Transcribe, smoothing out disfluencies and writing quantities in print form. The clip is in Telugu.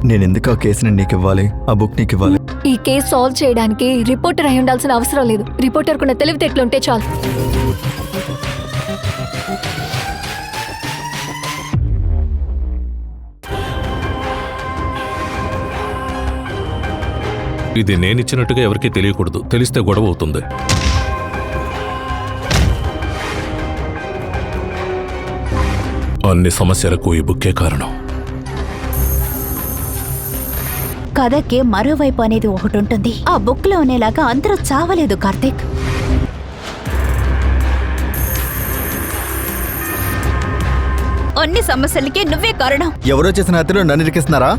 నేను ఎందుకు ఆ కేసుని నీకు ఇవ్వాలి, ఆ బుక్ నీకు ఇవ్వాలి? ఈ కేసు సాల్వ్ చేయడానికి రిపోర్టర్ అయి ఉండాల్సిన అవసరం లేదు. రిపోర్టర్ కున్న తెలివితేటలుంటే చాలు. ఇది నేనిచ్చినట్టుగా ఎవరికీ తెలియకూడదు. తెలిస్తే గొడవ అవుతుంది. అన్ని సమస్యలకు ఈ బుక్కే కారణం. కథకి మరోవైపు అనేది ఒకటి ఉంటుంది. ఆ బుక్ లో ఉండేలాగా అందరూ చావలేదు కార్తీక్. అన్ని సమస్యలకి నువ్వే కారణం. ఎవరో చేసిన హత్యలో నన్ను ఇరికిస్తున్నారా?